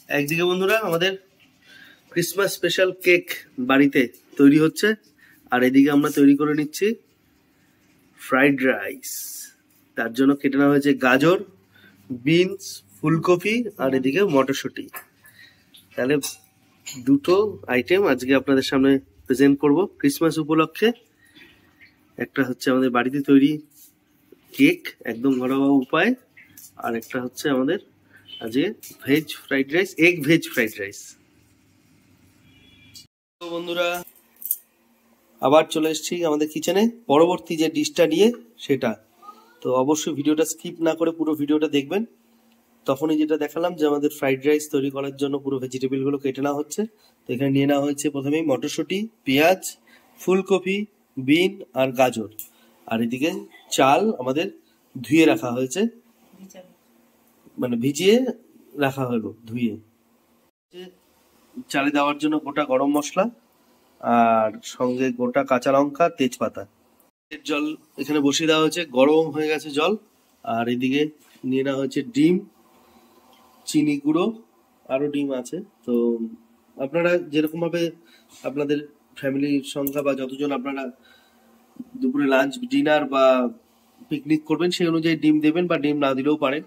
একদিকে বন্ধুরা আমাদের ক্রিসমাস স্পেশাল কেক বাড়িতে তৈরি হচ্ছে, আর এদিকে আমরা তৈরি করে নিচ্ছি ফ্রাইড রাইস। তার জন্য কেটে নেওয়া হয়েছে গাজর, বিনস, ফুলকপি আর এদিকে মটরশুঁটি। তাহলে দুটো আইটেম আজকে আপনাদের সামনে প্রেজেন্ট করব ক্রিসমাস উপলক্ষে। একটা হচ্ছে আমাদের বাড়িতে তৈরি কেক একদম ঘরোয়া উপায়, আর একটা হচ্ছে আমাদের আজকে veg fried rice, egg veg fried rice. তো বন্ধুরা আবার চলে এসেছি আমাদের কিচেনে পরবর্তী যে ডিশটা নিয়ে সেটা। তো অবশ্যই ভিডিওটা স্কিপ না করে পুরো ভিডিওটা দেখবেন। তখনই যেটা দেখালাম যে আমাদের ফ্রাইড রাইস তৈরি করার জন্য পুরো ভেজিটেবলগুলো কেটে নেওয়া হচ্ছে। তো এখানে নিয়ে নেওয়া হয়েছে প্রথমেই মটরশুঁটি, পেঁয়াজ, ফুলকপি, বিন আর গাজর। আর এদিকে চাল আমাদের ধুয়ে রাখা হয়েছে, মানে ভিজিয়ে রাখা হলো ধুয়ে। চালে দেওয়ার জন্য গোটা গরম মশলা আর সঙ্গে গোটা কাঁচা লঙ্কা, তেজপাতা। জল এখানে বসিয়ে দেওয়া হয়েছে, গরম হয়ে গেছে জল। আর এদিকে নিয়ে নেওয়া হয়েছে ডিম, চিনি গুঁড়ো, আরো ডিম আছে। তো আপনারা যেরকম ভাবে আপনাদের ফ্যামিলির সংখ্যা বা যতজন আপনারা দুপুরে লাঞ্চ, ডিনার বা পিকনিক করবেন সেই অনুযায়ী ডিম দেবেন, বা ডিম না দিলেও পারেন।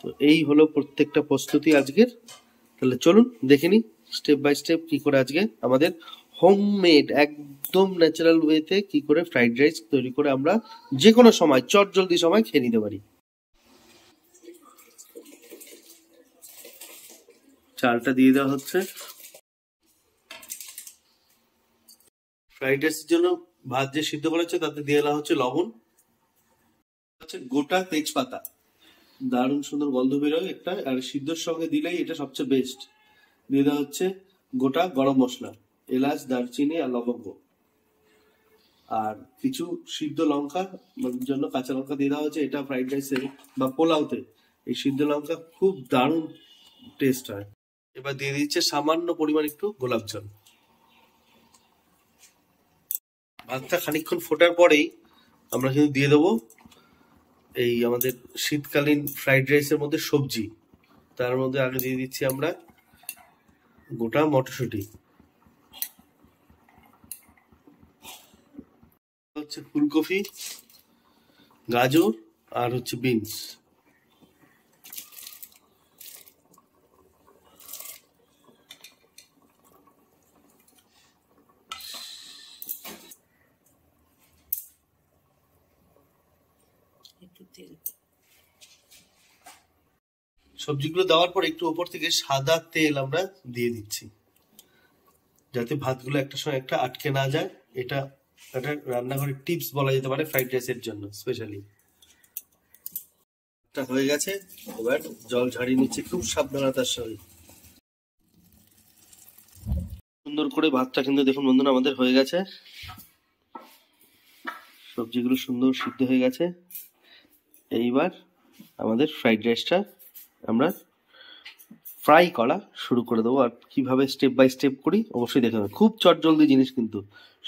তো এই হলো প্রত্যেকটা প্রস্তুতি আজকের। তাহলে চলুন দেখে নিই স্টেপ বাই স্টেপ কি করে আজকে আমাদের হোমমেড একদম ন্যাচারাল ওয়েতে কি করে ফ্রাইড রাইস তৈরি করে আমরা যে কোনো সময় চট জলদি সময় খেয়ে নিতে পারি। চালটা দিয়ে দেওয়া হচ্ছে। ফ্রাইড রাইসের জন্য ভাত যে সিদ্ধ করা হচ্ছে তাতে দিয়ে দেওয়া হচ্ছে লবণ, হচ্ছে গোটা তেজপাতা, দারুণ সুন্দর গন্ধ বেরোয় একটা, আর সিদ্ধর সঙ্গে দিলেই এটা সবচেয়ে বেস্ট। দিয়ে দেওয়া হচ্ছে গোটা গরম মশলা, এলাচ, দারচিনি আর লবঙ্গ, আর কিছু সিদ্ধ লঙ্কা জন্য কাঁচা লঙ্কা দিয়ে দেওয়া হচ্ছে। এটা ফ্রাইড রাইসে বা পোলাওতে এই সিদ্ধ লঙ্কা খুব দারুণ টেস্ট হয়। এবার দিয়ে দিচ্ছে সামান্য পরিমাণ একটু গোলাপ জল। ভাতটা খানিকক্ষণ ফোটার পরেই আমরা কিন্তু দিয়ে দেবো এই আমাদের শীতকালীন ফ্রাইড রাইসের মধ্যে সবজি। তার মধ্যে আগে দিয়ে দিচ্ছি আমরা গোটা মটরশুঁটি, হচ্ছে ফুলকপি, গাজর আর হচ্ছে বিনস। সবজিগুলো দেওয়ার পর একটু উপর থেকে সাদা তেল আমরা দিয়ে দিচ্ছি, যাতে ভাতগুলো একটা সময় একটা আটকে না যায়। এটা একটা রান্নাঘরের টিপস বলা যেতে পারে ফ্রাইড রাইসের জন্য স্পেশালি। হয়ে গেছে, এবার জল ঝাড়িয়ে নিচ্ছে খুব সাবধানতার সঙ্গে। সুন্দর করে ভাতটা কিন্তু দেখুন বন্ধুরা আমাদের হয়ে গেছে, সবজিগুলো সুন্দর সিদ্ধ হয়ে গেছে। এইবার আমাদের ফ্রাইড রাইসটা আমরা ফ্রাই করা শুরু করে দেবো। আর কিভাবে স্টেপ বাই স্টেপ করি অবশ্যই দেখে নেবেন। খুব চটজলদি জিনিস, কিন্তু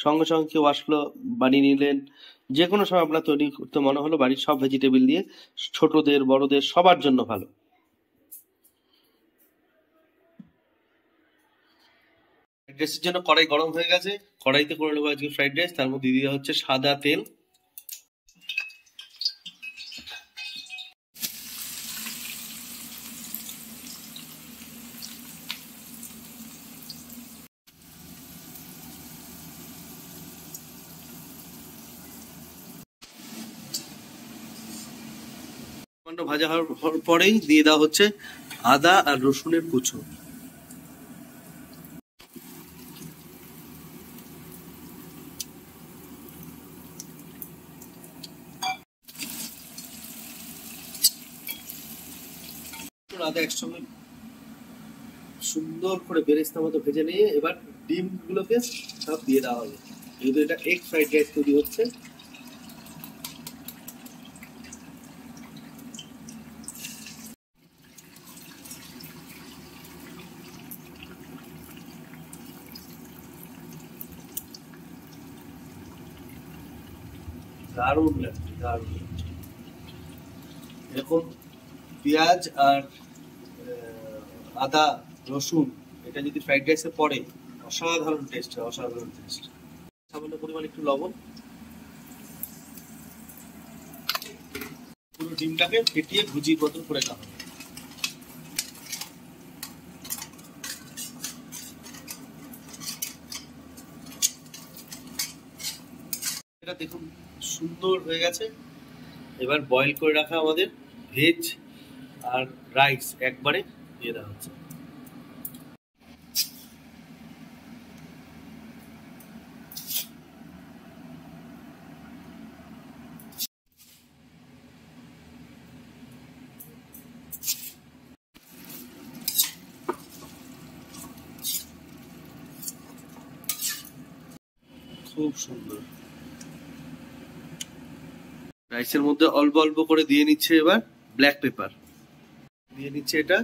সঙ্গে সঙ্গে কেউ আসলো বানিয়ে নিলেন, যে কোনো সময় আপনার তৈরি করতে মনে হলো বাড়ির সব ভেজিটেবল দিয়ে, ছোটদের বড়দের সবার জন্য ভালো। ফ্রাইড রাইসের জন্য কড়াই গরম হয়ে গেছে, কড়াইতে করে নেবো আজকে ফ্রাইড রাইস। তার মধ্যে দিয়ে দেওয়া হচ্ছে সাদা তেল, ভাজা হওয়ার পরেই দিয়ে দেওয়া হচ্ছে আদা আর রসুনের কুচো। আদা একসঙ্গে সুন্দর করে বেরেস্তার মতো ভেজে নিয়ে এবার ডিম গুলোকে সব দিয়ে দেওয়া হবে, যেহেতু এটা এগ ফ্রাইড রাইস তৈরি হচ্ছে। দারুণ লাগছে, দারুণ এরকম পেঁয়াজ আর আদা রসুন, এটা যদি ফ্রাইড রাইসে পড়ে অসাধারণ টেস্ট হয়, অসাধারণ টেস্ট। সামান্য পরিমাণ একটু লবণ, পুরো ডিমটাকে ফেটিয়ে ভুজির মতন করে নেওয়া হবে। এটা দেখুন সুন্দর হয়ে গেছে। এবার বয়েল করে রাখা আমাদের ভেজ আর রাইস একবারে দিয়ে দেওয়া হচ্ছে। খুব সুন্দর। রাইসের মধ্যে অল্প অল্প করে দিয়ে নিচ্ছে এবার ব্ল্যাক পেপার, দিয়ে নিচ্ছে এটা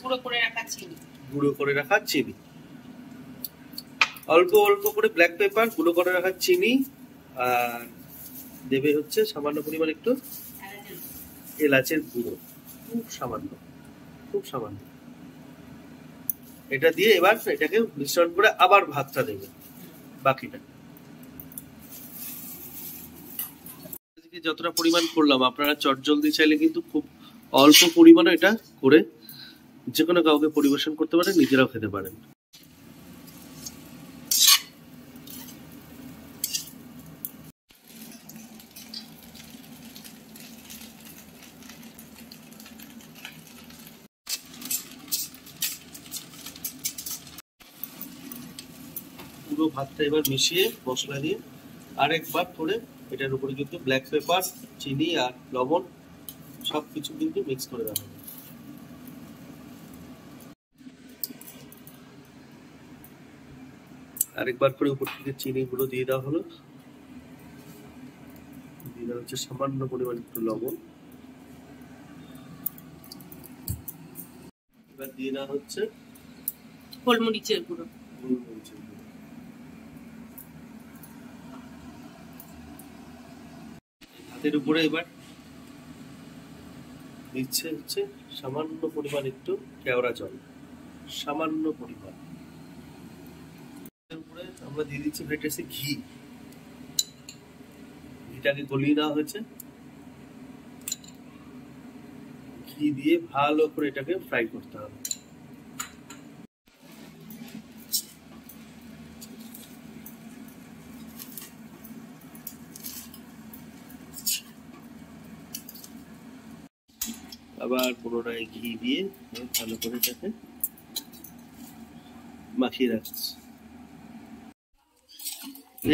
গুঁড়ো করে রাখা চিনি, গুঁড়ো করে রাখা চিনি, অল্প অল্প করে ব্ল্যাক পেপার, গুঁড়ো করে রাখা চিনি, আর দেবে হচ্ছে সামান্য পরিমাণ একটু এলাচের গুঁড়ো, খুব সামান্য, খুব সামান্য। এটা দিয়ে এবার এটাকে মিশ্রণ করে আবার ভাতটা দেবে বাকিটা। যতটা পরিমাণ করলাম, আপনারা চটজলদি চাইলে কিন্তু খুব অল্প পরিমাণে এটা করে যে কোনো কাউকে পরিবেশন করতে পারেন, নিজেরাও খেতে পারেন। পুরো ভাতটা এবার মিশিয়ে মশলা দিয়ে আরেকবার করে এটার উপরে কিন্তু ব্ল্যাক পেপার, চিনি আর লবণ সবকিছু কিন্তু মিক্স করে দেওয়া হবে। আরেকবার করে উপর থেকে চিনি গুঁড়ো দিয়ে দেওয়া হলো, দিয়ে দেওয়া হচ্ছে সামান্য পরিমাণ একটু লবণ, এবার দিয়ে দেওয়া হচ্ছে গোলমরিচের গুঁড়ো। ভাতের উপরে এবার দিচ্ছে হচ্ছে সামান্য পরিমাণ একটু কেওড়া জল, সামান্য পরিমাণ। উপরে আমরা দিয়ে দিচ্ছি ফ্রাইড রাইসে ঘি, ঘিটাকে গলিয়ে দেওয়া হয়েছে, ঘি দিয়ে ভালো করে এটাকে ফ্রাই করতে হবে। আবার পুনরায় ঘি দিয়ে ভালো করে এটাকে মাখিয়ে রাখছি।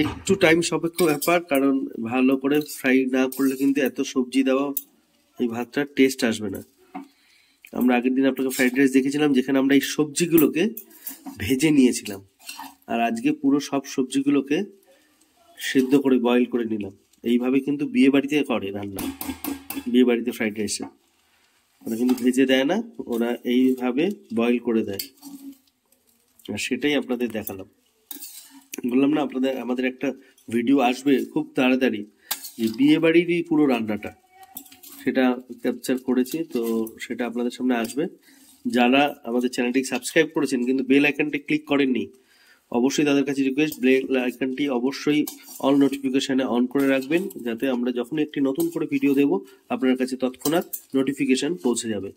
একটু টাইম সাপেক্ষ ব্যাপার, কারণ ভালো করে ফ্রাই না করলে কিন্তু এত সবজি দেওয়া এই ভাতটার টেস্ট আসবে না। আমরা আগের দিন আপনাকে ফ্রাইড রাইস দেখেছিলাম যেখানে আমরা এই সবজিগুলোকে ভেজে নিয়েছিলাম, আর আজকে পুরো সব সবজিগুলোকে সেদ্ধ করে বয়েল করে নিলাম। এইভাবে কিন্তু বিয়ে বাড়িতে করে রান্না, বিয়ে বাড়িতে ফ্রাইড রাইসে ওরা কিন্তু ভেজে দেয় না, ওরা এইভাবে বয়েল করে দেয়, আর সেটাই আপনাদের দেখালাম। বললাম না আপনাদের আমাদের একটা ভিডিও আসবে খুব তাড়াতাড়ি, যে বিয়ে বাড়িরই পুরো রান্নাটা সেটা ক্যাপচার করেছি, তো সেটা আপনাদের সামনে আসবে। যারা আমাদের চ্যানেলটি সাবস্ক্রাইব করেছেন কিন্তু বেল আইকনটি ক্লিক করেননি, অবশ্যই তাদের কাছে রিকোয়েস্ট, বেল আইকনটি অবশ্যই অল নোটিফিকেশনে অন করে রাখবেন, যাতে আমরা যখন একটি নতুন করে ভিডিও দেব আপনার কাছে তৎক্ষণাৎ নোটিফিকেশন পৌঁছে যাবে।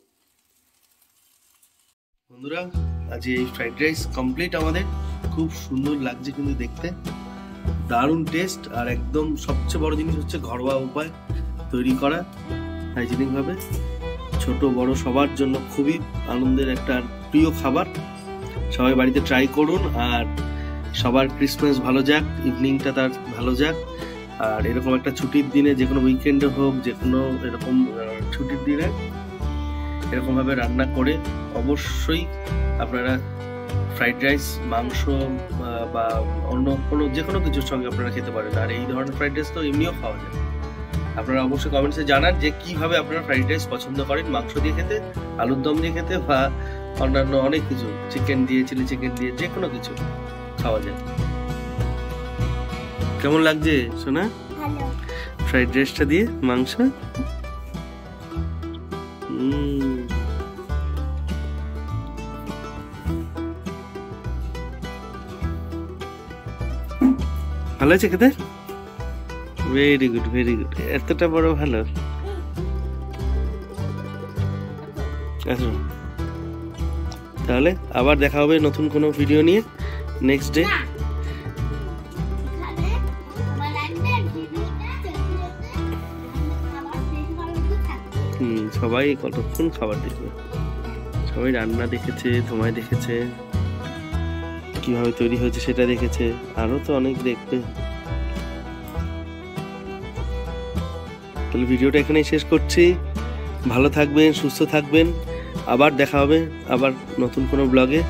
বন্ধুরা, আজ এই ফ্রাইড রাইস কমপ্লিট আমাদের, খুব সুন্দর লাগছে কিন্তু দেখতে, দারুণ টেস্ট, আর একদম সবচেয়ে বড় জিনিস হচ্ছে ঘরোয়া উপায় তৈরি করা, হাইজেনিক ভাবে, ছোট বড় সবার জন্য খুবই আনন্দের একটা প্রিয় খাবার। সবাই বাড়িতে ট্রাই করুন, আর সবার ক্রিসমাস ভালো যাক, ইভিনিংটা তার ভালো যাক, আর এরকম একটা ছুটির দিনে, যে কোনো উইকেন্ডে হোক, যে কোনো এরকম ছুটির দিনে এরকম ভাবে রান্না করে অবশ্যই আপনারা ফ্রাইড রাইস, মাংস বা অন্য কোনো যে কোনো কিছুর সঙ্গে আপনারা খেতে পারেন। আর এই ধরনের ফ্রাইড রাইস তো এমনিও খাওয়া যায়। আপনারা অবশ্যই কমেন্টসে জানান যে কিভাবে আপনারা ফ্রাইড রাইস পছন্দ করেন, মাংস দিয়ে খেতে, আলুর দম দিয়ে খেতে, বা অন্যান্য অনেক কিছু, চিকেন দিয়ে, চিলি চিকেন দিয়ে, যে কোনো কিছু খাওয়া যায়। কেমন লাগছে সোনা ফ্রাইড রাইসটা দিয়ে মাংস? ভালো আছে খেতে? Very good, very good. এতটা বড় ভালো। আচ্ছা, তাহলে আবার দেখা হবে নতুন কোনো ভিডিও নিয়ে নেক্সট ডে। সবাই কতক্ষণ খাবার দেখবে, সবাই রান্না দেখেছে, তোমায় দেখেছে, কিভাবে তৈরি হয়েছে সেটা দেখেছে, আরো তো অনেক দেখবে। তাহলে ভিডিওটা এখানেই শেষ করছি। ভালো থাকবেন, সুস্থ থাকবেন, আবার দেখা হবে আবার নতুন কোনো ব্লগে।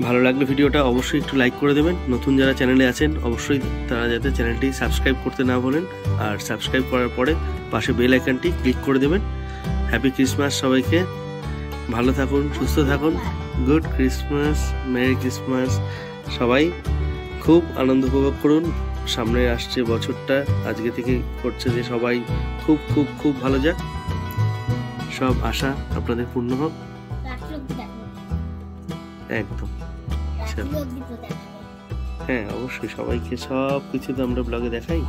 ভালো লাগলে ভিডিওটা অবশ্যই একটু লাইক করে দেবেন। নতুন যারা চ্যানেলে আছেন অবশ্যই তারা যাতে চ্যানেলটি সাবস্ক্রাইব করতে না ভুলেন, আর সাবস্ক্রাইব করার পরে পাশে বেল আইকনটি ক্লিক করে দেবেন। হ্যাপি ক্রিসমাস সবাইকে, ভালো থাকুন, সুস্থ থাকুন, গুড ক্রিসমাস, মেরি ক্রিসমাস। সবাই খুব আনন্দ উপভোগ করুন। সামনে আসছে বছরটা আজকে থেকে করছে যে সবাই খুব খুব খুব ভালো যাক, সব আশা আপনাদের পূর্ণ হোক। একদম, হ্যাঁ অবশ্যই সবাইকে সব কিছু তো আমরা ব্লগে দেখাই।